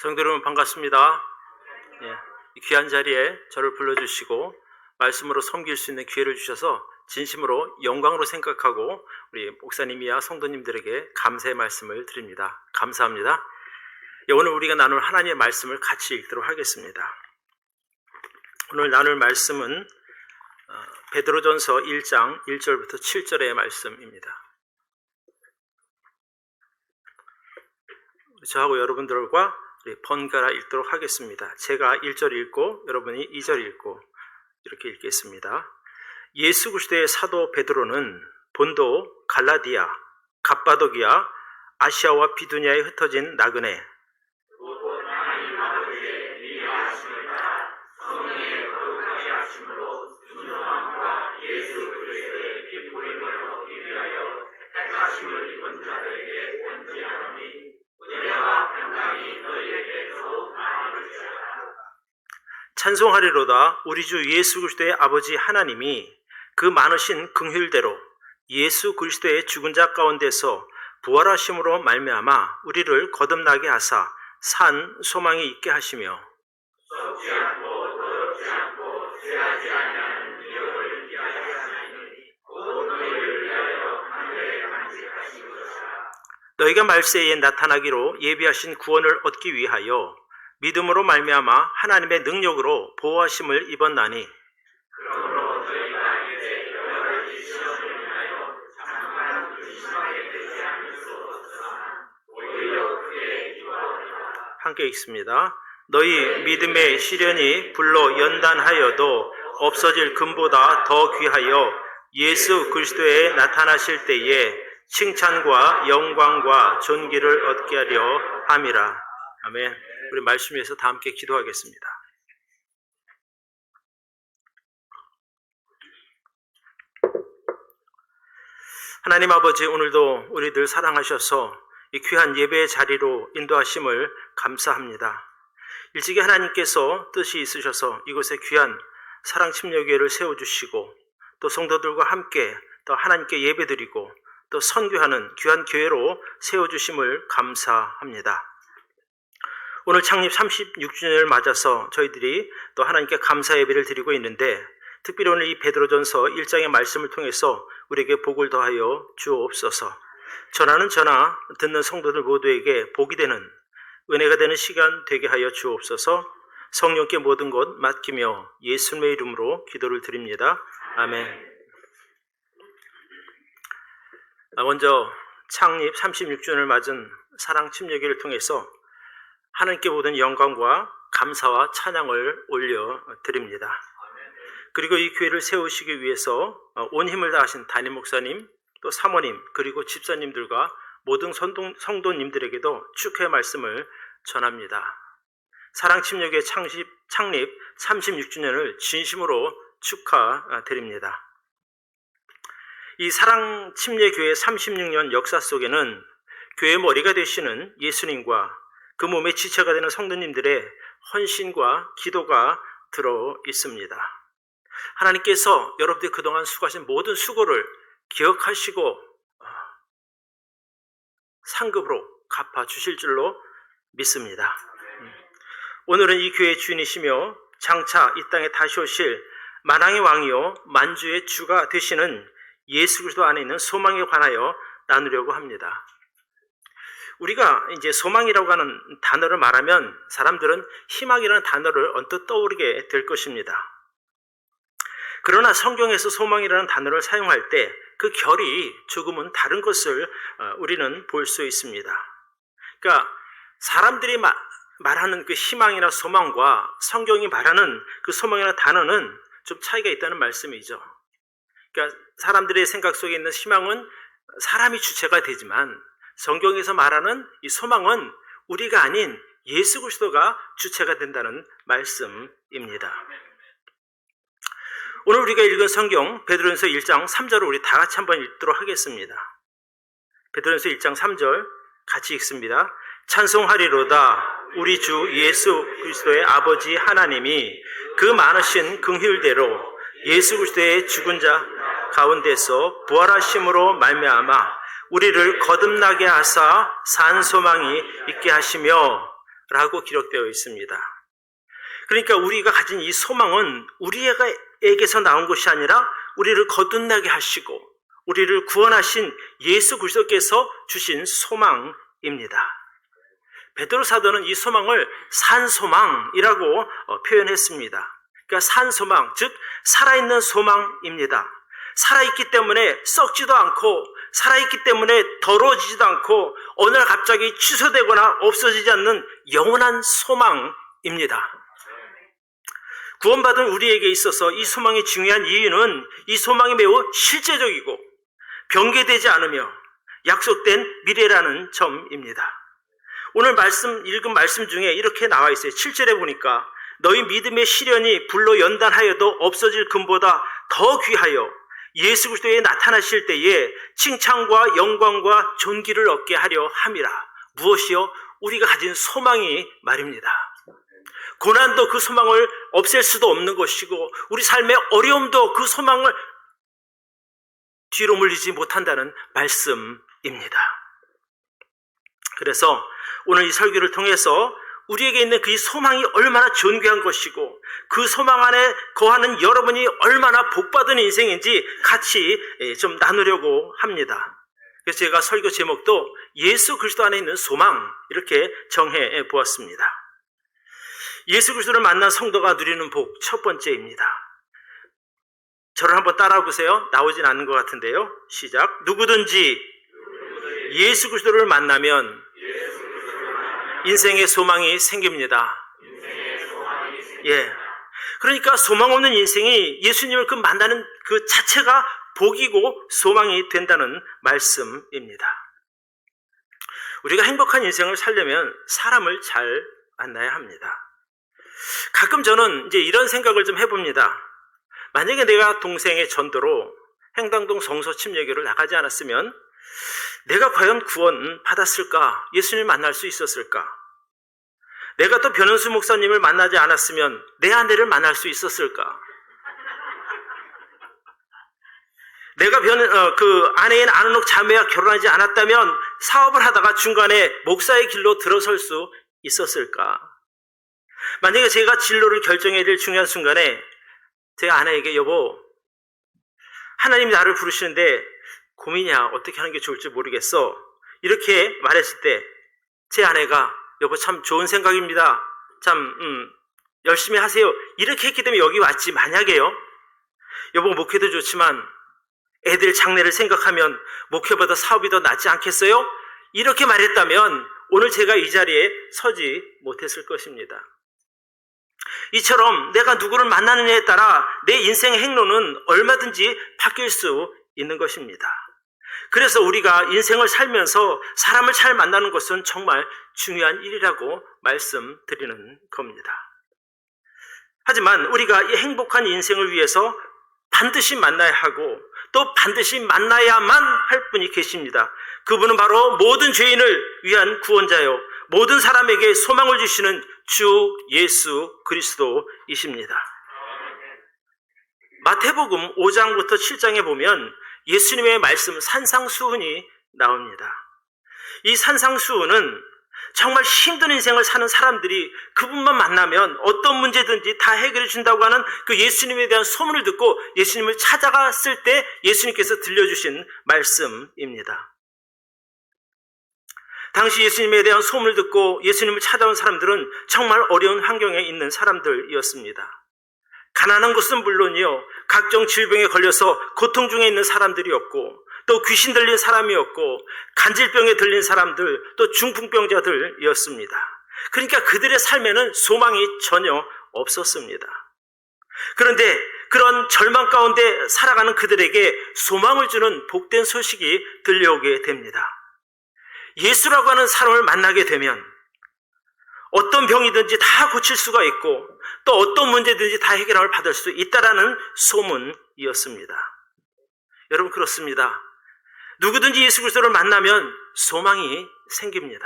성도 여러분 반갑습니다. 이 귀한 자리에 저를 불러주시고 말씀으로 섬길 수 있는 기회를 주셔서 진심으로 영광으로 생각하고 우리 목사님이야 성도님들에게 감사의 말씀을 드립니다. 감사합니다. 오늘 우리가 나눌 하나님의 말씀을 같이 읽도록 하겠습니다. 오늘 나눌 말씀은 베드로전서 1장 1절부터 7절의 말씀입니다. 저하고 여러분들과 번갈아 읽도록 하겠습니다. 제가 1절 읽고 여러분이 2절 읽고 이렇게 읽겠습니다. 예수 그리스도의 사도 베드로는 본도, 갈라디아, 갑바도기아, 아시아와 비두니아에 흩어진 나그네 찬송하리로다. 우리 주 예수 그리스도의 아버지 하나님이 그 많으신 긍휼대로 예수 그리스도의 죽은 자 가운데서 부활하심으로 말미암아 우리를 거듭나게 하사 산 소망이 있게 하시며 썩지 않고 더럽지 않고 죄하지 아니하는 미련을 위하여 하나님이 곧 너희를 위하여 하늘에 간직하신 것이라. 너희가 말세에 나타나기로 예비하신 구원을 얻기 위하여 믿음으로 말미암아 하나님의 능력으로 보호하심을 입었나니 그러므로 너희가 이제 여러 가지 시험을 인하여 잠깐 의심하게 되지 않을 수 없으나 오히려 그에 기뻐하리라. 함께 읽습니다. 너희 믿음의 시련이 불로 연단하여도 없어질 금보다 더 귀하여 예수 그리스도에 나타나실 때에 칭찬과 영광과 존귀를 얻게 하려 함이라. 아멘. 우리 말씀 위해서 다 함께 기도하겠습니다. 하나님 아버지, 오늘도 우리들 사랑하셔서 이 귀한 예배의 자리로 인도하심을 감사합니다. 일찍이 하나님께서 뜻이 있으셔서 이곳에 귀한 사랑침례교회를 세워주시고 또 성도들과 함께 또 하나님께 예배드리고 또 선교하는 귀한 교회로 세워주심을 감사합니다. 오늘 창립 36주년을 맞아서 저희들이 또 하나님께 감사 예배를 드리고 있는데 특별히 오늘 이 베드로전서 1장의 말씀을 통해서 우리에게 복을 더하여 주옵소서. 전하는 전하, 듣는 성도들 모두에게 복이 되는 은혜가 되는 시간 되게 하여 주옵소서. 성령께 모든 것 맡기며 예수님의 이름으로 기도를 드립니다. 아멘. 먼저 창립 36주년을 맞은 사랑침례교회를 통해서 하나님께 모든 영광과 감사와 찬양을 올려드립니다. 그리고 이 교회를 세우시기 위해서 온 힘을 다하신 담임 목사님, 또 사모님, 그리고 집사님들과 모든 성도님들에게도 축하의 말씀을 전합니다. 사랑침례교회 창립 36주년을 진심으로 축하드립니다. 이 사랑침례교회 36년 역사 속에는 교회 머리가 되시는 예수님과 그 몸의 지체가 되는 성도님들의 헌신과 기도가 들어 있습니다. 하나님께서 여러분들이 그동안 수고하신 모든 수고를 기억하시고 상급으로 갚아주실 줄로 믿습니다. 오늘은 이 교회의 주인이시며 장차 이 땅에 다시 오실 만왕의 왕이요 만주의 주가 되시는 예수 그리스도 안에 있는 소망에 관하여 나누려고 합니다. 우리가 이제 소망이라고 하는 단어를 말하면 사람들은 희망이라는 단어를 언뜻 떠오르게 될 것입니다. 그러나 성경에서 소망이라는 단어를 사용할 때 그 결이 조금은 다른 것을 우리는 볼 수 있습니다. 그러니까 사람들이 말하는 그 희망이나 소망과 성경이 말하는 그 소망이라는 단어는 좀 차이가 있다는 말씀이죠. 그러니까 사람들의 생각 속에 있는 희망은 사람이 주체가 되지만 성경에서 말하는 이 소망은 우리가 아닌 예수 그리스도가 주체가 된다는 말씀입니다. 오늘 우리가 읽은 성경 베드로전서 1장 3절을 우리 다 같이 한번 읽도록 하겠습니다. 베드로전서 1장 3절 같이 읽습니다. 찬송하리로다. 우리 주 예수 그리스도의 아버지 하나님이 그 많으신 긍휼대로 예수 그리스도의 죽은 자 가운데서 부활하심으로 말미암아 우리를 거듭나게 하사 산 소망이 있게 하시며 라고 기록되어 있습니다. 그러니까 우리가 가진 이 소망은 우리에게서 나온 것이 아니라 우리를 거듭나게 하시고 우리를 구원하신 예수 그리스도께서 주신 소망입니다. 베드로 사도는 이 소망을 산소망이라고 표현했습니다. 그러니까 산소망, 즉 살아있는 소망입니다. 살아있기 때문에 썩지도 않고 살아있기 때문에 더러워지지도 않고 어느 날 갑자기 취소되거나 없어지지 않는 영원한 소망입니다. 구원받은 우리에게 있어서 이 소망이 중요한 이유는 이 소망이 매우 실제적이고 변개되지 않으며 약속된 미래라는 점입니다. 오늘 읽은 말씀 중에 이렇게 나와 있어요. 7절에 보니까 너희 믿음의 시련이 불로 연단하여도 없어질 금보다 더 귀하여 예수 그리스도에 나타나실 때에 칭찬과 영광과 존귀를 얻게 하려 함이라. 무엇이요? 우리가 가진 소망이 말입니다. 고난도 그 소망을 없앨 수도 없는 것이고 우리 삶의 어려움도 그 소망을 뒤로 물리지 못한다는 말씀입니다. 그래서 오늘 이 설교를 통해서 우리에게 있는 그 소망이 얼마나 존귀한 것이고 그 소망 안에 거하는 여러분이 얼마나 복받은 인생인지 같이 좀 나누려고 합니다. 그래서 제가 설교 제목도 예수 그리스도 안에 있는 소망 이렇게 정해 보았습니다. 예수 그리스도를 만난 성도가 누리는 복 첫 번째입니다. 저를 한번 따라해 보세요. 나오진 않는 것 같은데요. 시작. 누구든지 예수 그리스도를 만나면 인생의 소망이 생깁니다. 예. 그러니까 소망 없는 인생이 예수님을 만나는 그 자체가 복이고 소망이 된다는 말씀입니다. 우리가 행복한 인생을 살려면 사람을 잘 만나야 합니다. 가끔 저는 이제 이런 생각을 좀 해봅니다. 만약에 내가 동생의 전도로 행당동 성서 침례교를 나가지 않았으면 내가 과연 구원 받았을까? 예수님을 만날 수 있었을까? 내가 또 변은수 목사님을 만나지 않았으면 내 아내를 만날 수 있었을까? 내가 그 아내인 아는옥 자매와 결혼하지 않았다면 사업을 하다가 중간에 목사의 길로 들어설 수 있었을까? 만약에 제가 진로를 결정해야 될 중요한 순간에 제 아내에게 여보, 하나님이 나를 부르시는데 고민이야. 어떻게 하는 게 좋을지 모르겠어. 이렇게 말했을 때 제 아내가 여보 참 좋은 생각입니다. 참 열심히 하세요. 이렇게 했기 때문에 여기 왔지. 만약에요. 여보 목회도 좋지만 애들 장래를 생각하면 목회보다 사업이 더 낫지 않겠어요? 이렇게 말했다면 오늘 제가 이 자리에 서지 못했을 것입니다. 이처럼 내가 누구를 만나느냐에 따라 내 인생의 행로는 얼마든지 바뀔 수 있는 것입니다. 그래서 우리가 인생을 살면서 사람을 잘 만나는 것은 정말 중요한 일이라고 말씀드리는 겁니다. 하지만 우리가 이 행복한 인생을 위해서 반드시 만나야 하고 또 반드시 만나야만 할 분이 계십니다. 그분은 바로 모든 죄인을 위한 구원자요 모든 사람에게 소망을 주시는 주 예수 그리스도이십니다. 마태복음 5장부터 7장에 보면 예수님의 말씀 산상수훈이 나옵니다. 이 산상수훈은 정말 힘든 인생을 사는 사람들이 그분만 만나면 어떤 문제든지 다 해결해 준다고 하는 그 예수님에 대한 소문을 듣고 예수님을 찾아갔을 때 예수님께서 들려주신 말씀입니다. 당시 예수님에 대한 소문을 듣고 예수님을 찾아온 사람들은 정말 어려운 환경에 있는 사람들이었습니다. 가난한 것은 물론이요, 각종 질병에 걸려서 고통 중에 있는 사람들이었고, 또 귀신 들린 사람이었고, 간질병에 들린 사람들, 또 중풍병자들이었습니다. 그러니까 그들의 삶에는 소망이 전혀 없었습니다. 그런데 그런 절망 가운데 살아가는 그들에게 소망을 주는 복된 소식이 들려오게 됩니다. 예수라고 하는 사람을 만나게 되면 어떤 병이든지 다 고칠 수가 있고 또 어떤 문제든지 다 해결을 받을 수 있다라는 소문이었습니다. 여러분 그렇습니다. 누구든지 예수 그리스도를 만나면 소망이 생깁니다.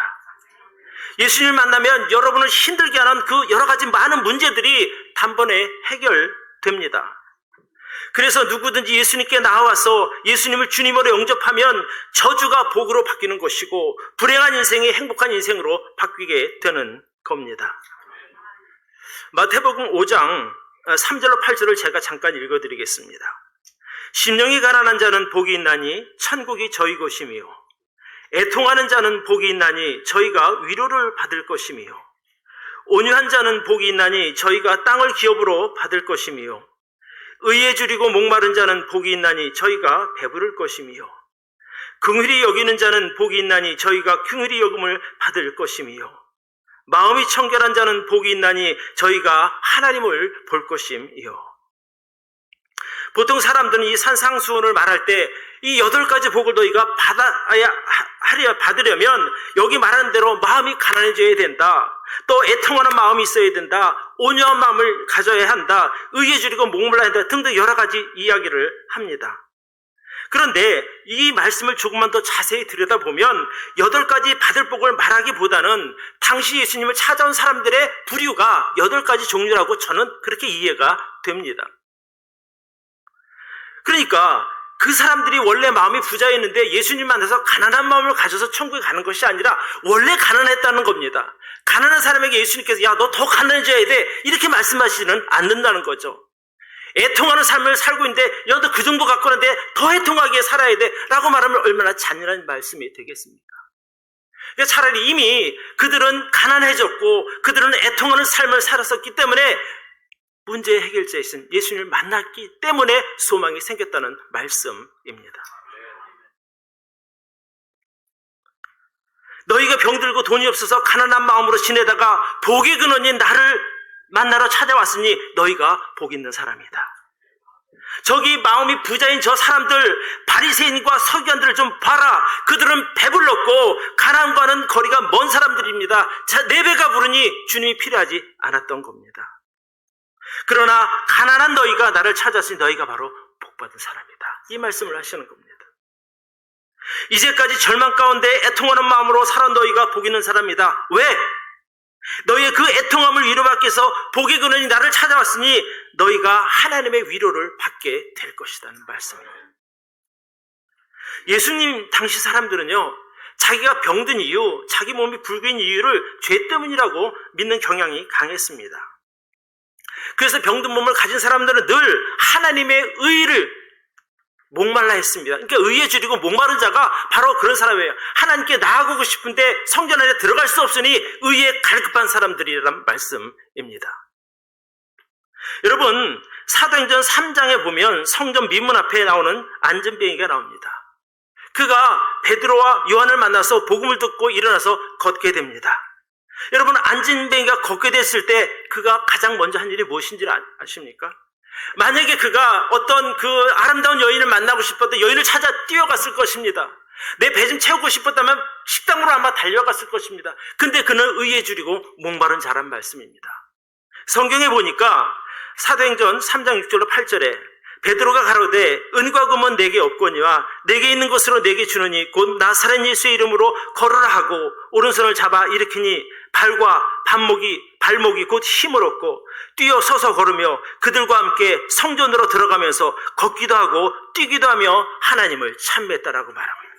예수님을 만나면 여러분을 힘들게 하는 그 여러 가지 많은 문제들이 단번에 해결됩니다. 그래서 누구든지 예수님께 나와서 예수님을 주님으로 영접하면 저주가 복으로 바뀌는 것이고 불행한 인생이 행복한 인생으로 바뀌게 되는 겁니다. 마태복음 5장 3절로 8절을 제가 잠깐 읽어드리겠습니다. 심령이 가난한 자는 복이 있나니 천국이 저희 것이며, 애통하는 자는 복이 있나니 저희가 위로를 받을 것이며, 온유한 자는 복이 있나니 저희가 땅을 기업으로 받을 것이며, 의에 줄이고 목마른 자는 복이 있나니 저희가 배부를 것이며, 긍휼히 여기는 자는 복이 있나니 저희가 긍휼히 여김을 받을 것이며, 마음이 청결한 자는 복이 있나니 저희가 하나님을 볼 것이며. 보통 사람들은 이 산상수훈을 말할 때 이 8가지 복을 너희가 받으려면 여기 말하는 대로 마음이 가난해져야 된다, 또 애통하는 마음이 있어야 된다, 온유한 마음을 가져야 한다, 의에 줄이고 목말라야 한다 등등 여러 가지 이야기를 합니다. 그런데 이 말씀을 조금만 더 자세히 들여다보면 8가지 받을 복을 말하기보다는 당시 예수님을 찾아온 사람들의 부류가 8가지 종류라고 저는 그렇게 이해가 됩니다. 그러니까 그 사람들이 원래 마음이 부자였는데 예수님 만나서 가난한 마음을 가져서 천국에 가는 것이 아니라 원래 가난했다는 겁니다. 가난한 사람에게 예수님께서 야, 너 더 가난해져야 돼 이렇게 말씀하시지는 않는다는 거죠. 애통하는 삶을 살고 있는데 야, 너 그 정도 갖고 있는데 더 애통하게 살아야 돼 라고 말하면 얼마나 잔인한 말씀이 되겠습니까? 차라리 이미 그들은 가난해졌고 그들은 애통하는 삶을 살았었기 때문에 문제의 해결자이신 예수님을 만났기 때문에 소망이 생겼다는 말씀입니다. 너희가 병들고 돈이 없어서 가난한 마음으로 지내다가 복의 근원인 나를 만나러 찾아왔으니 너희가 복 있는 사람이다. 저기 마음이 부자인 저 사람들, 바리새인과 서기관들을 좀 봐라. 그들은 배불렀고 가난과는 거리가 먼 사람들입니다. 자, 네 배가 부르니 주님이 필요하지 않았던 겁니다. 그러나 가난한 너희가 나를 찾았으니 너희가 바로 복받은 사람이다. 이 말씀을 하시는 겁니다. 이제까지 절망 가운데 애통하는 마음으로 살아 너희가 복 있는 사람이다. 왜? 너희의 그 애통함을 위로받기 위해서 복의 근원이 나를 찾아왔으니 너희가 하나님의 위로를 받게 될 것이라는 말씀입니다. 예수님 당시 사람들은요, 자기가 병든 이유, 자기 몸이 붉은 이유를 죄 때문이라고 믿는 경향이 강했습니다. 그래서 병든 몸을 가진 사람들은 늘 하나님의 의를 목말라 했습니다. 그러니까 의에 줄이고 목마른 자가 바로 그런 사람이에요. 하나님께 나아가고 싶은데 성전 안에 들어갈 수 없으니 의에 갈급한 사람들이란 말씀입니다. 여러분, 사도행전 3장에 보면 성전 미문 앞에 나오는 안전뱅이가 나옵니다. 그가 베드로와 요한을 만나서 복음을 듣고 일어나서 걷게 됩니다. 여러분, 안전뱅이가 걷게 됐을 때 그가 가장 먼저 한 일이 무엇인지 아십니까? 만약에 그가 어떤 그 아름다운 여인을 만나고 싶었던 여인을 찾아 뛰어갔을 것입니다. 내 배 좀 채우고 싶었다면 식당으로 아마 달려갔을 것입니다. 근데 그는 의에 줄이고 목마른 자란 말씀입니다. 성경에 보니까 사도행전 3장 6절로 8절에 베드로가 가로되 은과 금은 내게 없거니와 내게 있는 것으로 내게 주느니 곧 나사렛 예수의 이름으로 걸으라 하고 오른손을 잡아 일으키니 발목이 곧 힘을 얻고 뛰어 서서 걸으며 그들과 함께 성전으로 들어가면서 걷기도 하고 뛰기도 하며 하나님을 찬미했다라고 말합니다.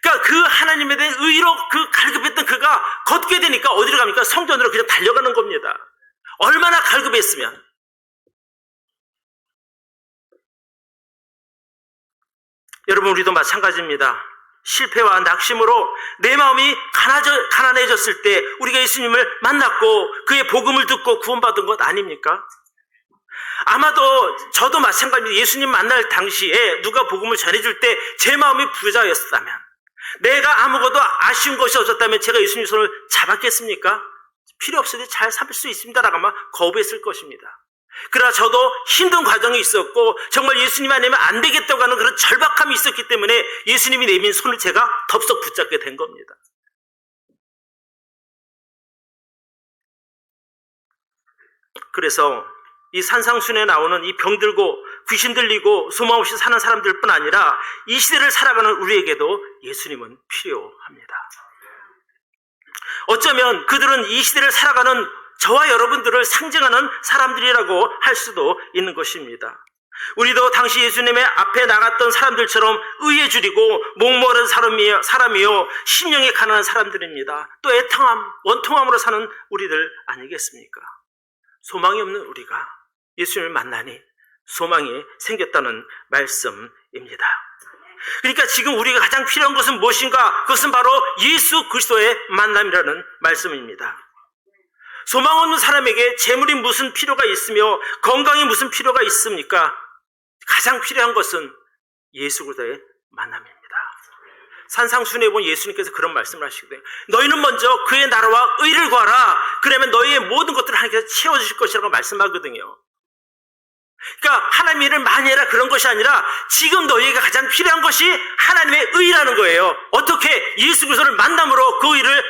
그러니까 그 하나님에 대한 의로 그 갈급했던 그가 걷게 되니까 어디로 갑니까? 성전으로 그냥 달려가는 겁니다. 얼마나 갈급했으면. 여러분, 우리도 마찬가지입니다. 실패와 낙심으로 내 마음이 가난해졌을 때 우리가 예수님을 만났고 그의 복음을 듣고 구원받은 것 아닙니까? 아마도 저도 마찬가지입니다. 예수님 만날 당시에 누가 복음을 전해줄 때 제 마음이 부자였다면, 내가 아무것도 아쉬운 것이 없었다면 제가 예수님 손을 잡았겠습니까? 필요 없을 때 잘 살 수 있습니다라고 아마 거부했을 것입니다. 그러나 저도 힘든 과정이 있었고 정말 예수님 아니면 안 되겠다고 하는 그런 절박함이 있었기 때문에 예수님이 내민 손을 제가 덥석 붙잡게 된 겁니다. 그래서 이 산상순에 나오는 이 병들고 귀신 들리고 소망 없이 사는 사람들뿐 아니라 이 시대를 살아가는 우리에게도 예수님은 필요합니다. 어쩌면 그들은 이 시대를 살아가는 저와 여러분들을 상징하는 사람들이라고 할 수도 있는 것입니다. 우리도 당시 예수님의 앞에 나갔던 사람들처럼 의에 줄이고 목마른 사람이요 심령이 가난한 사람들입니다. 또 애통함, 원통함으로 사는 우리들 아니겠습니까? 소망이 없는 우리가 예수님을 만나니 소망이 생겼다는 말씀입니다. 그러니까 지금 우리가 가장 필요한 것은 무엇인가? 그것은 바로 예수 그리스도의 만남이라는 말씀입니다. 소망 없는 사람에게 재물이 무슨 필요가 있으며 건강이 무슨 필요가 있습니까? 가장 필요한 것은 예수 그리스도의 만남입니다. 산상수훈에 보면 예수님께서 그런 말씀을 하시거든요. 너희는 먼저 그의 나라와 의를 구하라. 그러면 너희의 모든 것들을 하나님께서 채워주실 것이라고 말씀하거든요. 그러니까 하나님의 일을 많이 해라 그런 것이 아니라 지금 너희에게 가장 필요한 것이 하나님의 의라는 거예요. 어떻게 예수 그리스도를 만남으로 그 의를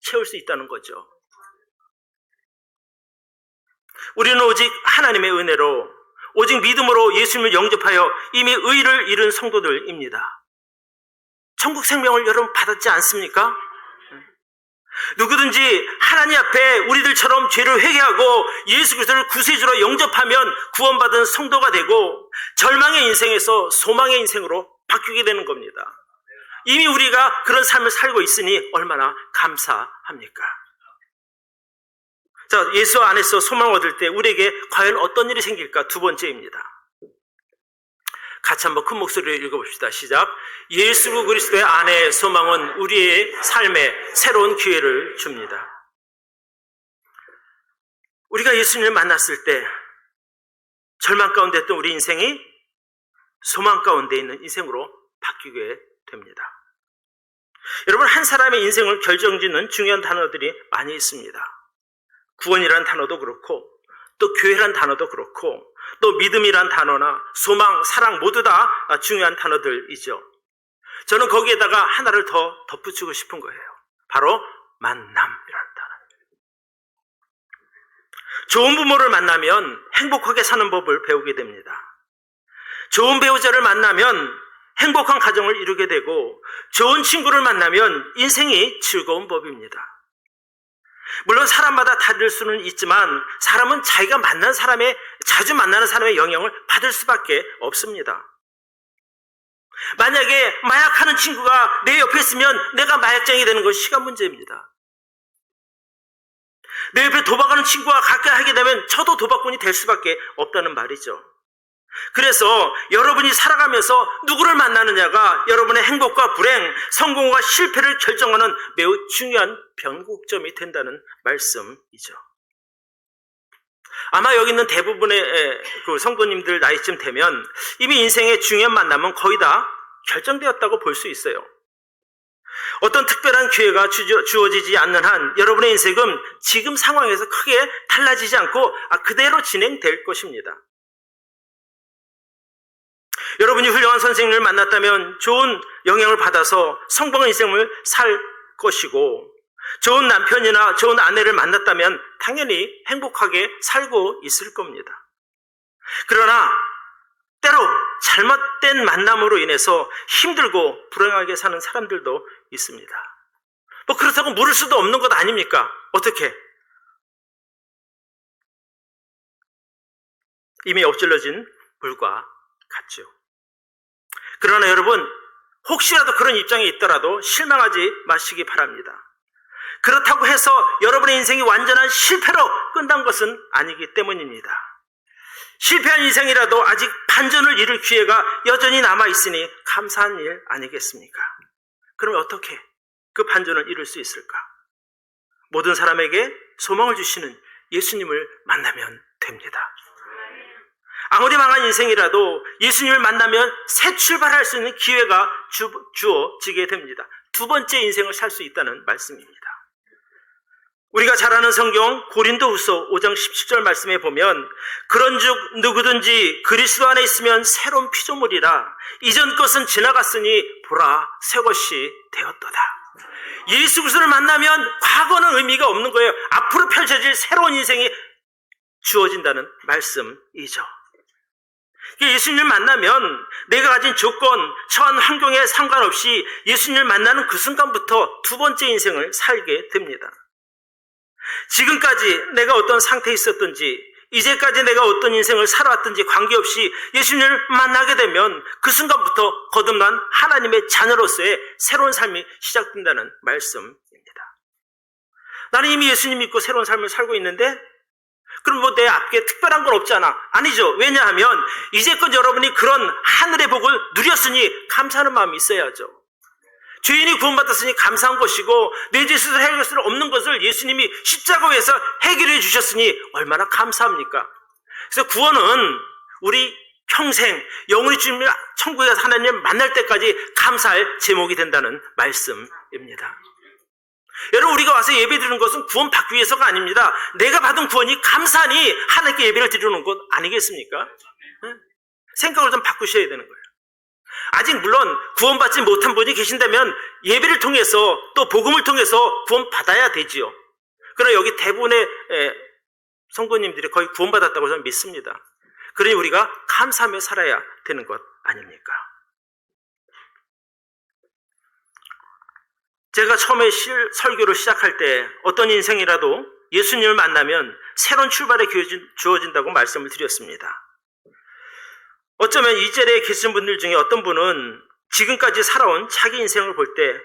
채울 수 있다는 거죠. 우리는 오직 하나님의 은혜로 오직 믿음으로 예수님을 영접하여 이미 의를 이룬 성도들입니다. 천국 생명을 여러분 받았지 않습니까? 누구든지 하나님 앞에 우리들처럼 죄를 회개하고 예수 그리스도를 구세주로 영접하면 구원받은 성도가 되고 절망의 인생에서 소망의 인생으로 바뀌게 되는 겁니다. 이미 우리가 그런 삶을 살고 있으니 얼마나 감사합니까? 자, 예수 안에서 소망을 얻을 때 우리에게 과연 어떤 일이 생길까? 두 번째입니다. 같이 한번 큰 목소리로 읽어봅시다. 시작. 예수 그리스도의 안에 소망은 우리의 삶에 새로운 기회를 줍니다. 우리가 예수님을 만났을 때 절망 가운데 있던 우리 인생이 소망 가운데 있는 인생으로 바뀌게 됩니다. 여러분, 한 사람의 인생을 결정짓는 중요한 단어들이 많이 있습니다. 구원이란 단어도 그렇고 또 교회란 단어도 그렇고 또 믿음이란 단어나 소망, 사랑 모두 다 중요한 단어들이죠. 저는 거기에다가 하나를 더 덧붙이고 싶은 거예요. 바로 만남이라는 단어. 좋은 부모를 만나면 행복하게 사는 법을 배우게 됩니다. 좋은 배우자를 만나면 행복한 가정을 이루게 되고 좋은 친구를 만나면 인생이 즐거운 법입니다. 물론 사람마다 다를 수는 있지만 사람은 자기가 자주 만나는 사람의 영향을 받을 수밖에 없습니다. 만약에 마약하는 친구가 내 옆에 있으면 내가 마약장이 되는 것이 시간 문제입니다. 내 옆에 도박하는 친구가 가까이 하게 되면 저도 도박꾼이 될 수밖에 없다는 말이죠. 그래서 여러분이 살아가면서 누구를 만나느냐가 여러분의 행복과 불행, 성공과 실패를 결정하는 매우 중요한 변곡점이 된다는 말씀이죠. 아마 여기 있는 대부분의 그 성도님들 나이쯤 되면 이미 인생의 중요한 만남은 거의 다 결정되었다고 볼 수 있어요. 어떤 특별한 기회가 주어지지 않는 한 여러분의 인생은 지금 상황에서 크게 달라지지 않고 그대로 진행될 것입니다. 여러분이 훌륭한 선생님을 만났다면 좋은 영향을 받아서 성공한 인생을 살 것이고 좋은 남편이나 좋은 아내를 만났다면 당연히 행복하게 살고 있을 겁니다. 그러나 때로 잘못된 만남으로 인해서 힘들고 불행하게 사는 사람들도 있습니다. 뭐 그렇다고 물을 수도 없는 것 아닙니까? 어떻게? 이미 엎질러진 물과 같죠. 그러나 여러분, 혹시라도 그런 입장에 있더라도 실망하지 마시기 바랍니다. 그렇다고 해서 여러분의 인생이 완전한 실패로 끝난 것은 아니기 때문입니다. 실패한 인생이라도 아직 반전을 이룰 기회가 여전히 남아있으니 감사한 일 아니겠습니까? 그러면 어떻게 그 반전을 이룰 수 있을까? 모든 사람에게 소망을 주시는 예수님을 만나면 됩니다. 아무리 망한 인생이라도 예수님을 만나면 새 출발할 수 있는 기회가 주어지게 됩니다. 두 번째 인생을 살 수 있다는 말씀입니다. 우리가 잘 아는 성경 고린도후서 5장 17절 말씀에 보면 그런즉 누구든지 그리스도 안에 있으면 새로운 피조물이라 이전 것은 지나갔으니 보라 새 것이 되었도다. 예수 그리스도를 만나면 과거는 의미가 없는 거예요. 앞으로 펼쳐질 새로운 인생이 주어진다는 말씀이죠. 예수님을 만나면 내가 가진 조건, 처한 환경에 상관없이 예수님을 만나는 그 순간부터 두 번째 인생을 살게 됩니다. 지금까지 내가 어떤 상태에 있었든지 이제까지 내가 어떤 인생을 살아왔든지 관계없이 예수님을 만나게 되면 그 순간부터 거듭난 하나님의 자녀로서의 새로운 삶이 시작된다는 말씀입니다. 나는 이미 예수님 믿고 새로운 삶을 살고 있는데 그럼 뭐 내 앞에 특별한 건 없잖아. 아니죠. 왜냐하면 이제껏 여러분이 그런 하늘의 복을 누렸으니 감사하는 마음이 있어야죠. 죄인이 구원받았으니 감사한 것이고 내 죄 스스로 해결할 수 없는 것을 예수님이 십자가에서 해결해 주셨으니 얼마나 감사합니까? 그래서 구원은 우리 평생 영원히 주님 천국에 가서 하나님 만날 때까지 감사할 제목이 된다는 말씀입니다. 여러분, 우리가 와서 예배 드리는 것은 구원 받기 위해서가 아닙니다. 내가 받은 구원이 감사하니 하나님께 예배를 드리는 것 아니겠습니까? 생각을 좀 바꾸셔야 되는 거예요. 아직 물론 구원받지 못한 분이 계신다면 예배를 통해서 또 복음을 통해서 구원받아야 되지요. 그러나 여기 대부분의 성도님들이 거의 구원받았다고 저는 믿습니다. 그러니 우리가 감사하며 살아야 되는 것 아닙니까? 제가 처음에 설교를 시작할 때 어떤 인생이라도 예수님을 만나면 새로운 출발이 주어진다고 말씀을 드렸습니다. 어쩌면 이 자리에 계신 분들 중에 어떤 분은 지금까지 살아온 자기 인생을 볼 때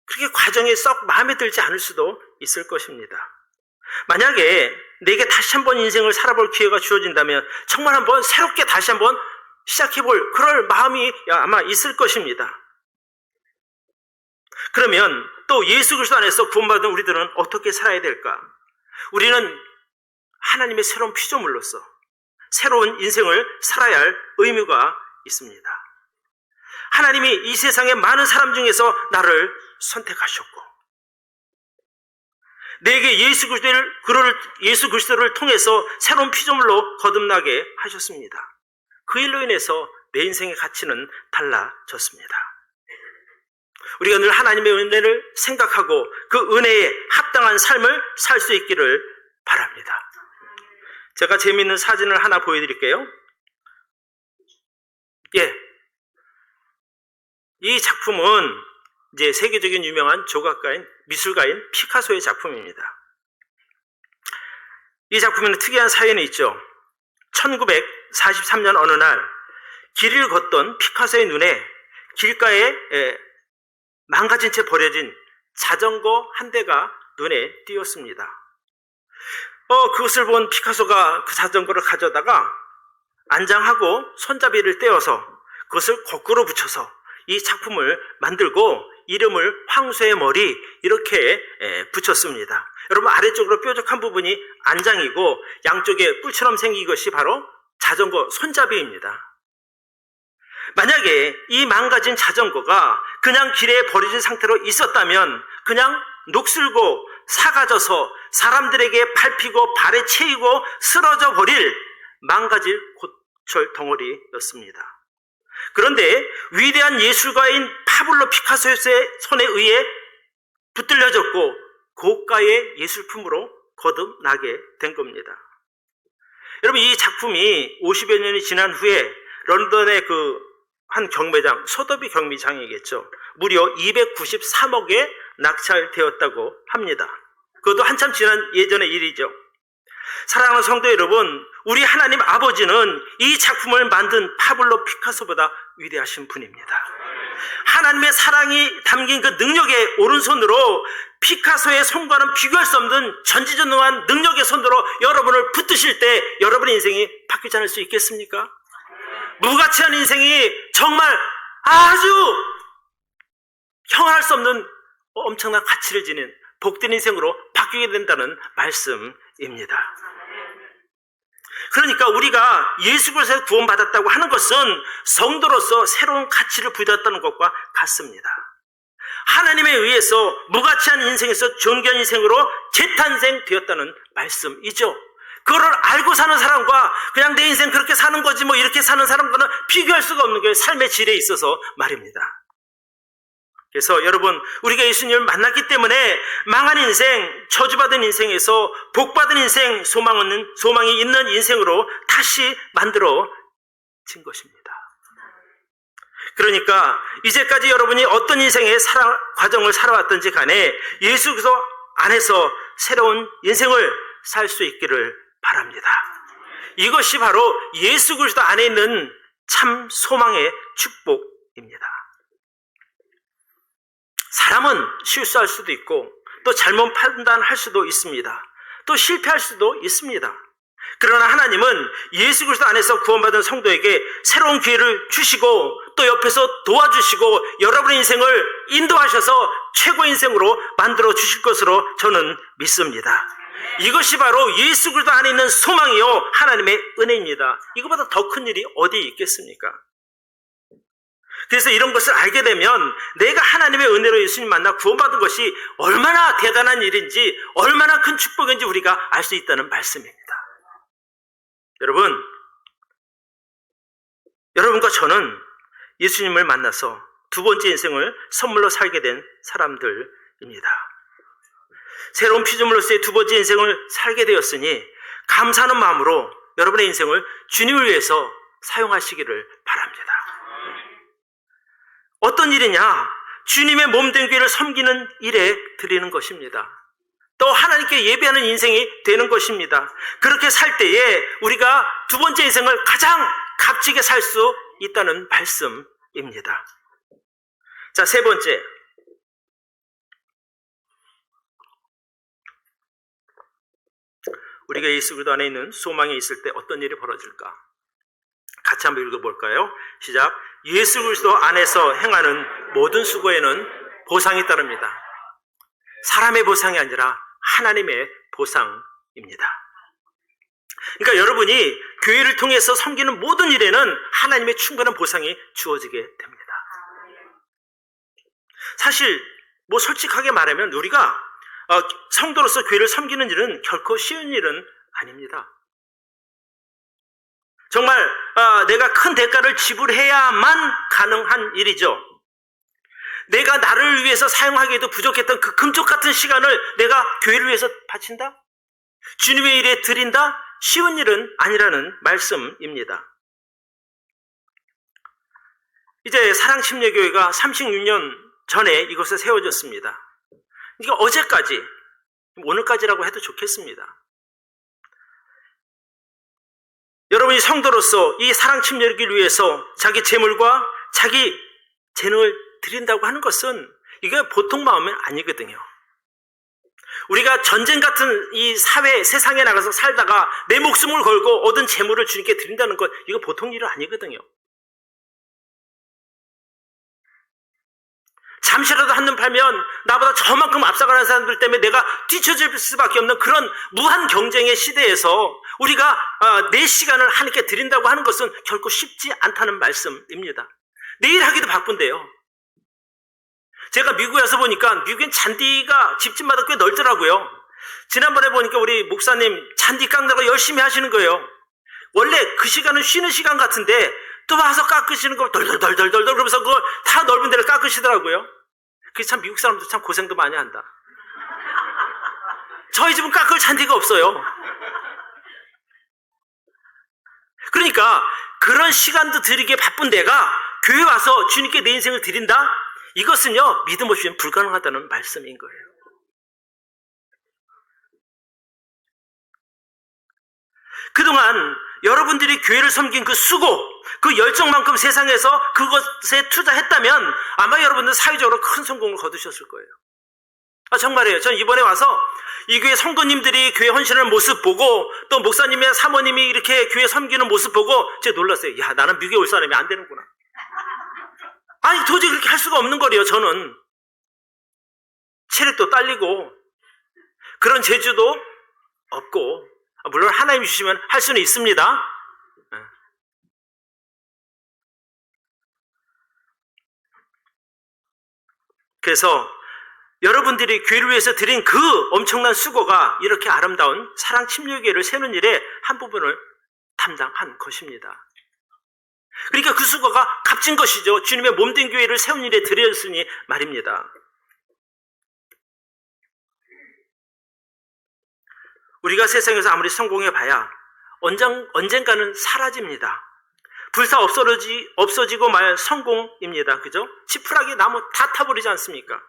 그렇게 과정이 썩 마음에 들지 않을 수도 있을 것입니다. 만약에 내게 다시 한번 인생을 살아볼 기회가 주어진다면 정말 한번 새롭게 다시 한번 시작해볼 그럴 마음이 아마 있을 것입니다. 그러면 또 예수 그리스도 안에서 구원받은 우리들은 어떻게 살아야 될까? 우리는 하나님의 새로운 피조물로서 새로운 인생을 살아야 할 의무가 있습니다. 하나님이 이 세상의 많은 사람 중에서 나를 선택하셨고 내게 예수 그리스도를 통해서 새로운 피조물로 거듭나게 하셨습니다. 그 일로 인해서 내 인생의 가치는 달라졌습니다. 우리가 늘 하나님의 은혜를 생각하고 그 은혜에 합당한 삶을 살 수 있기를 바랍니다. 제가 재미있는 사진을 하나 보여드릴게요. 이 작품은 이제 세계적인 유명한 조각가인, 미술가인 피카소의 작품입니다. 이 작품에는 특이한 사연이 있죠. 1943년 어느 날 길을 걷던 피카소의 눈에 길가에 망가진 채 버려진 자전거 한 대가 눈에 띄었습니다. 그것을 본 피카소가 그 자전거를 가져다가 안장하고 손잡이를 떼어서 그것을 거꾸로 붙여서 이 작품을 만들고 이름을 황소의 머리 이렇게 붙였습니다. 여러분, 아래쪽으로 뾰족한 부분이 안장이고 양쪽에 뿔처럼 생긴 것이 바로 자전거 손잡이입니다. 만약에 이 망가진 자전거가 그냥 길에 버려진 상태로 있었다면 그냥 녹슬고 사가져서 사람들에게 밟히고 발에 채이고 쓰러져 버릴 망가질 고철 덩어리였습니다. 그런데 위대한 예술가인 파블로 피카소의 손에 의해 붙들려졌고 고가의 예술품으로 거듭나게 된 겁니다. 여러분, 이 작품이 50여 년이 지난 후에 런던의 한 경매장, 소더비 경매장이겠죠. 무려 293억에 낙찰되었다고 합니다. 그것도 한참 지난 예전의 일이죠. 사랑하는 성도 여러분, 우리 하나님 아버지는 이 작품을 만든 파블로 피카소보다 위대하신 분입니다. 하나님의 사랑이 담긴 그 능력의 오른손으로 피카소의 손과는 비교할 수 없는 전지전능한 능력의 손으로 여러분을 붙드실 때 여러분의 인생이 바뀌지 않을 수 있겠습니까? 무가치한 인생이 정말 아주 형언할 수 없는 엄청난 가치를 지닌 복된 인생으로 바뀌게 된다는 말씀입니다. 그러니까 우리가 예수 그리스도에서 구원받았다고 하는 것은 성도로서 새로운 가치를 부여했다는 것과 같습니다. 하나님에 의해서 무가치한 인생에서 존귀한 인생으로 재탄생되었다는 말씀이죠. 그거를 알고 사는 사람과 그냥 내 인생 그렇게 사는 거지 뭐 이렇게 사는 사람과는 비교할 수가 없는 게 삶의 질에 있어서 말입니다. 그래서 여러분, 우리가 예수님을 만났기 때문에 망한 인생, 저주받은 인생에서 복받은 인생, 소망이 있는 인생으로 다시 만들어진 것입니다. 그러니까 이제까지 여러분이 어떤 인생의 과정을 살아왔든지 간에 예수 그리스도 안에서 새로운 인생을 살 수 있기를 바랍니다. 이것이 바로 예수 그리스도 안에 있는 참 소망의 축복입니다. 사람은 실수할 수도 있고 또 잘못 판단할 수도 있습니다. 또 실패할 수도 있습니다. 그러나 하나님은 예수 그리스도 안에서 구원받은 성도에게 새로운 기회를 주시고 또 옆에서 도와주시고 여러분의 인생을 인도하셔서 최고의 인생으로 만들어 주실 것으로 저는 믿습니다. 이것이 바로 예수 그리스도 안에 있는 소망이요 하나님의 은혜입니다. 이거보다 더 큰 일이 어디 있겠습니까? 그래서 이런 것을 알게 되면 내가 하나님의 은혜로 예수님 만나 구원받은 것이 얼마나 대단한 일인지 얼마나 큰 축복인지 우리가 알 수 있다는 말씀입니다. 여러분과 저는 예수님을 만나서 두 번째 인생을 선물로 살게 된 사람들입니다. 새로운 피조물로서의 두 번째 인생을 살게 되었으니 감사하는 마음으로 여러분의 인생을 주님을 위해서 사용하시기를 바랍니다. 어떤 일이냐? 주님의 몸된 교회를 섬기는 일에 드리는 것입니다. 또 하나님께 예배하는 인생이 되는 것입니다. 그렇게 살 때에 우리가 두 번째 인생을 가장 값지게 살 수 있다는 말씀입니다. 자, 세 번째. 우리가 예수 그리스도 안에 있는 소망이 있을 때 어떤 일이 벌어질까? 같이 한번 읽어볼까요? 시작. 예수 그리스도 안에서 행하는 모든 수고에는 보상이 따릅니다. 사람의 보상이 아니라 하나님의 보상입니다. 그러니까 여러분이 교회를 통해서 섬기는 모든 일에는 하나님의 충분한 보상이 주어지게 됩니다. 사실 솔직하게 말하면 우리가 성도로서 교회를 섬기는 일은 결코 쉬운 일은 아닙니다. 정말 내가 큰 대가를 지불해야만 가능한 일이죠. 내가 나를 위해서 사용하기에도 부족했던 그 금쪽 같은 시간을 내가 교회를 위해서 바친다? 주님의 일에 드린다? 쉬운 일은 아니라는 말씀입니다. 이제 사랑침례교회가 36년 전에 이곳에 세워졌습니다. 그러니까 어제까지, 오늘까지라고 해도 좋겠습니다. 여러분이 성도로서 이 사랑침례를 위해서 자기 재물과 자기 재능을 드린다고 하는 것은 이게 보통 마음이 아니거든요. 우리가 전쟁 같은 이 사회, 세상에 나가서 살다가 내 목숨을 걸고 얻은 재물을 주님께 드린다는 것, 이거 보통 일은 아니거든요. 잠시라도 한눈 팔면 나보다 저만큼 앞서가는 사람들 때문에 내가 뒤처질 수밖에 없는 그런 무한 경쟁의 시대에서 우리가 내 시간을 하나님께 드린다고 하는 것은 결코 쉽지 않다는 말씀입니다. 내일 하기도 바쁜데요. 제가 미국에 와서 보니까 미국엔 잔디가 집집마다 꽤 넓더라고요. 지난번에 보니까 우리 목사님 잔디 깎느라고 열심히 하시는 거예요. 원래 그 시간은 쉬는 시간 같은데 또 와서 깎으시는 거 덜덜덜덜덜 그러면서 그걸 다 넓은 데를 깎으시더라고요. 그게 참 미국 사람도 참 고생도 많이 한다. 저희 집은 깎을 잔디가 없어요. 그러니까 그런 시간도 드리기에 바쁜 내가 교회 와서 주님께 내 인생을 드린다? 이것은요, 믿음 없이는 불가능하다는 말씀인 거예요. 그동안 여러분들이 교회를 섬긴 그 수고, 그 열정만큼 세상에서 그것에 투자했다면 아마 여러분들 사회적으로 큰 성공을 거두셨을 거예요. 정말이에요. 전 이번에 와서 이 교회 성도님들이 교회 헌신하는 모습 보고 또 목사님이나 사모님이 이렇게 교회 섬기는 모습 보고 제가 놀랐어요. 야, 나는 미국에 올 사람이 안 되는구나. 아니, 도저히 그렇게 할 수가 없는 거래요. 저는 체력도 딸리고 그런 재주도 없고, 물론 하나님 주시면 할 수는 있습니다. 그래서 여러분들이 교회를 위해서 드린 그 엄청난 수고가 이렇게 아름다운 사랑침례교회를 세우는 일에 한 부분을 담당한 것입니다. 그러니까 그 수고가 값진 것이죠. 주님의 몸된 교회를 세운 일에 드렸으니 말입니다. 우리가 세상에서 아무리 성공해봐야 언젠가는 사라집니다. 불사 없어지고 말 성공입니다. 그죠? 지푸라기 나무 다 타버리지 않습니까?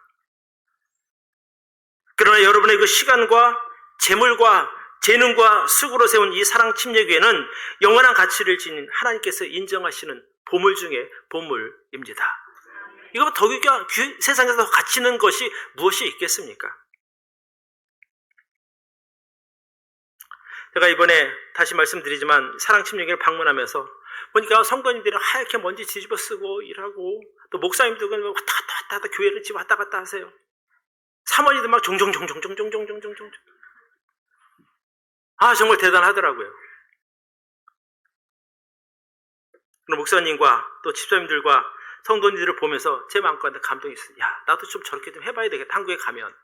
그러나 여러분의 그 시간과 재물과 재능과 수고로 세운 이 사랑침례교회는 영원한 가치를 지닌 하나님께서 인정하시는 보물 중에 보물입니다. 이거 더 세상에서 더 가치 있는 것이 무엇이 있겠습니까? 제가 이번에 다시 말씀드리지만 사랑침례교회를 방문하면서 보니까 성도님들이 하얗게 먼지 뒤집어 쓰고 일하고, 또 목사님들은 왔다 갔다 교회를 집 왔다 갔다 하세요. 사모님들 막 종종종종종종종종종종. 아, 정말 대단하더라고요. 그럼 목사님과 또 집사님들과 성도님들을 보면서 제 마음가운데 감동이 있어요. 야, 나도 좀 저렇게 좀 해봐야 되겠다, 한국에 가면.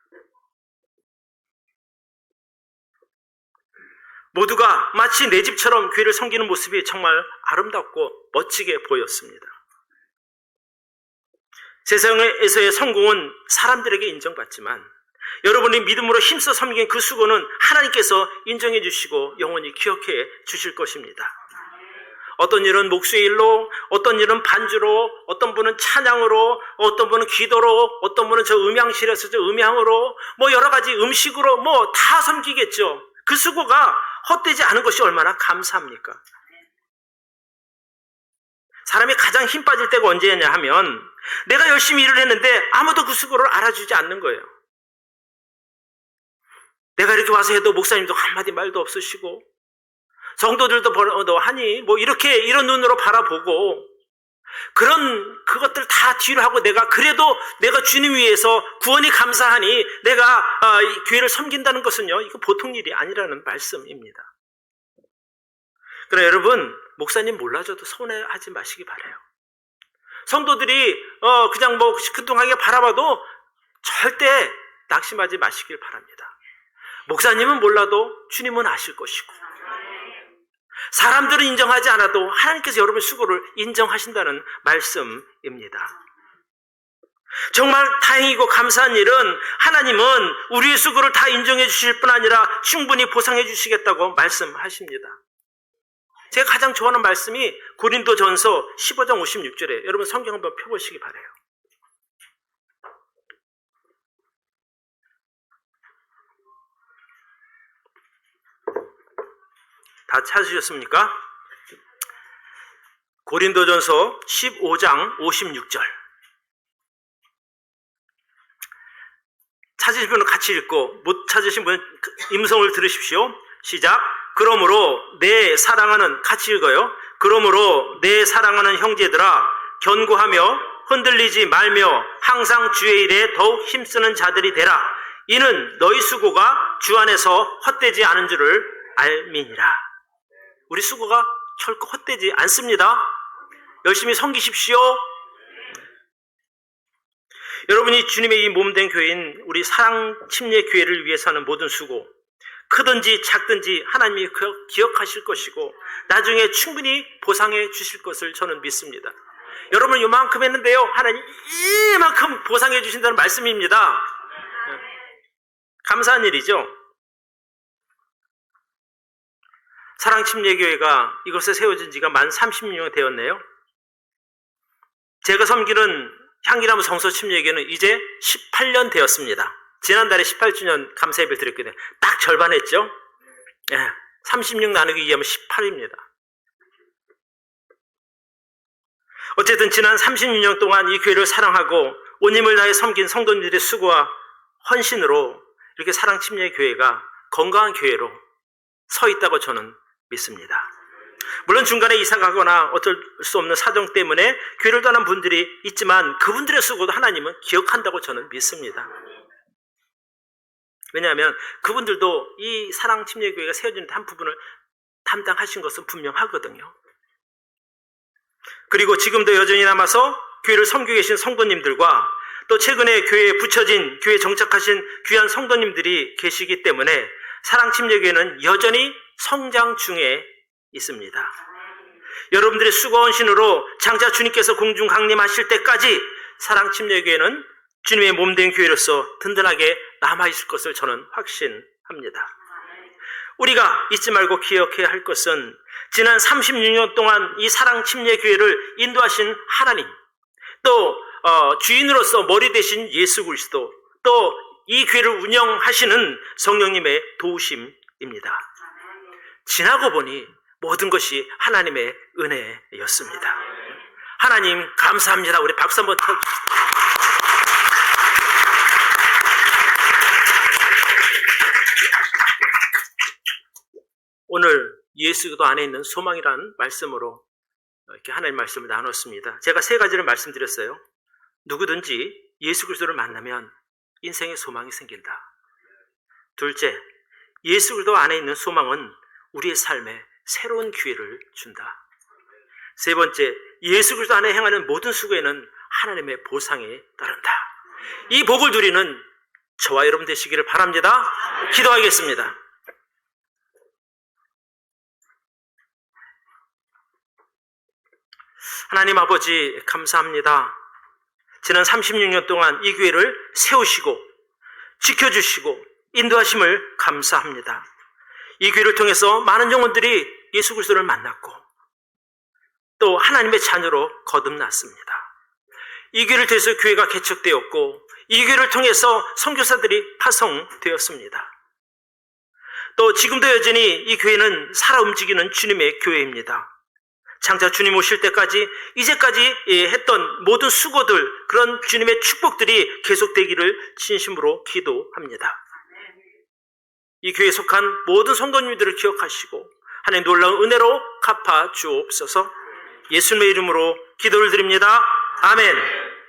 모두가 마치 내 집처럼 교회를 섬기는 모습이 정말 아름답고 멋지게 보였습니다. 세상에서의 성공은 사람들에게 인정받지만 여러분이 믿음으로 힘써 섬긴 그 수고는 하나님께서 인정해 주시고 영원히 기억해 주실 것입니다. 어떤 일은 목수의 일로, 어떤 일은 반주로, 어떤 분은 찬양으로, 어떤 분은 기도로, 어떤 분은 저 음향실에서 저 음향으로, 뭐 여러 가지 음식으로 뭐 다 섬기겠죠. 그 수고가 헛되지 않은 것이 얼마나 감사합니까? 사람이 가장 힘 빠질 때가 언제냐 하면 내가 열심히 일을 했는데 아무도 그 수고를 알아주지 않는 거예요. 내가 이렇게 와서 해도 목사님도 한마디 말도 없으시고 성도들도 너 하니 뭐 이렇게 이런 눈으로 바라보고 그것들 다 뒤로 하고 그래도 내가 주님 위해서 구원이 감사하니 내가 이 교회를 섬긴다는 것은요, 이거 보통 일이 아니라는 말씀입니다. 그러나 여러분, 목사님 몰라줘도 서운해하지 마시기 바라요. 성도들이 그냥 뭐 시큰둥하게 바라봐도 절대 낙심하지 마시길 바랍니다. 목사님은 몰라도 주님은 아실 것이고, 사람들은 인정하지 않아도 하나님께서 여러분의 수고를 인정하신다는 말씀입니다. 정말 다행이고 감사한 일은 하나님은 우리의 수고를 다 인정해 주실 뿐 아니라 충분히 보상해 주시겠다고 말씀하십니다. 제가 가장 좋아하는 말씀이 고린도전서 15장 56절에 여러분 성경 한번 펴보시기 바라요. 다 찾으셨습니까? 고린도전서 15장 56절. 찾으신 분은 같이 읽고 못 찾으신 분은 임성을 들으십시오. 시작. 그러므로 내 사랑하는, 같이 읽어요. 그러므로 내 사랑하는 형제들아, 견고하며 흔들리지 말며 항상 주의 일에 더욱 힘쓰는 자들이 되라. 이는 너희 수고가 주 안에서 헛되지 않은 줄을 알미니라. 우리 수고가 결코 헛되지 않습니다. 열심히 섬기십시오. 여러분이 주님의 이 몸된 교회인 우리 사랑침례교회를 위해서 하는 모든 수고, 크든지 작든지 하나님이 기억하실 것이고 나중에 충분히 보상해 주실 것을 저는 믿습니다. 여러분 이만큼 했는데요, 하나님 이만큼 보상해 주신다는 말씀입니다. 감사한 일이죠. 사랑침례교회가 이곳에 세워진 지가 만 36년 되었네요. 제가 섬기는 향기나무 성서침례교회는 이제 18년 되었습니다. 지난달에 18주년 감사예배를 드렸거든요. 딱 절반 했죠? 36 나누기 2하면 18입니다. 어쨌든 지난 36년 동안 이 교회를 사랑하고 온 힘을 다해 섬긴 성도님들의 수고와 헌신으로 이렇게 사랑침례교회가 건강한 교회로 서 있다고 저는 믿습니다. 물론 중간에 이사 가거나 어쩔 수 없는 사정 때문에 교회를 떠난 분들이 있지만 그분들의 수고도 하나님은 기억한다고 저는 믿습니다. 왜냐하면 그분들도 이 사랑침례교회가 세워지는 한 부분을 담당하신 것은 분명하거든요. 그리고 지금도 여전히 남아서 교회를 섬기고 계신 성도님들과 또 최근에 교회에 붙여진, 교회에 정착하신 귀한 성도님들이 계시기 때문에 사랑침례교회는 여전히 성장 중에 있습니다. 여러분들의 수고 헌신으로 장차 주님께서 공중 강림하실 때까지 사랑침례교회는 주님의 몸된 교회로서 든든하게 남아있을 것을 저는 확신합니다. 우리가 잊지 말고 기억해야 할 것은 지난 36년 동안 이 사랑침례교회를 인도하신 하나님, 또 주인으로서 머리 대신 예수 그리스도, 또 이 교회를 운영하시는 성령님의 도우심입니다. 지나고 보니 모든 것이 하나님의 은혜였습니다. 하나님 감사합니다. 우리 박수 한번 쳐주십시오. 오늘 예수 그리스도 안에 있는 소망이라는 말씀으로 이렇게 하나님 말씀을 나눴습니다. 제가 세 가지를 말씀드렸어요. 누구든지 예수 그리스도를 만나면 인생에 소망이 생긴다. 둘째, 예수 그리스도 안에 있는 소망은 우리의 삶에 새로운 기회를 준다. 세 번째, 예수 그리스도 안에 행하는 모든 수고에는 하나님의 보상이 따른다. 이 복을 누리는 저와 여러분 되시기를 바랍니다. 기도하겠습니다. 하나님 아버지 감사합니다. 지난 36년 동안 이 교회를 세우시고 지켜주시고 인도하심을 감사합니다. 이 교회를 통해서 많은 영혼들이 예수 그리스도를 만났고 또 하나님의 자녀로 거듭났습니다. 이 교회를 통해서 교회가 개척되었고 이 교회를 통해서 선교사들이 파송되었습니다. 또 지금도 여전히 이 교회는 살아 움직이는 주님의 교회입니다. 장차 주님 오실 때까지 이제까지 했던 모든 수고들, 그런 주님의 축복들이 계속되기를 진심으로 기도합니다. 이 교회에 속한 모든 성도님들을 기억하시고 하나님 놀라운 은혜로 갚아 주옵소서. 예수님의 이름으로 기도를 드립니다. 아멘.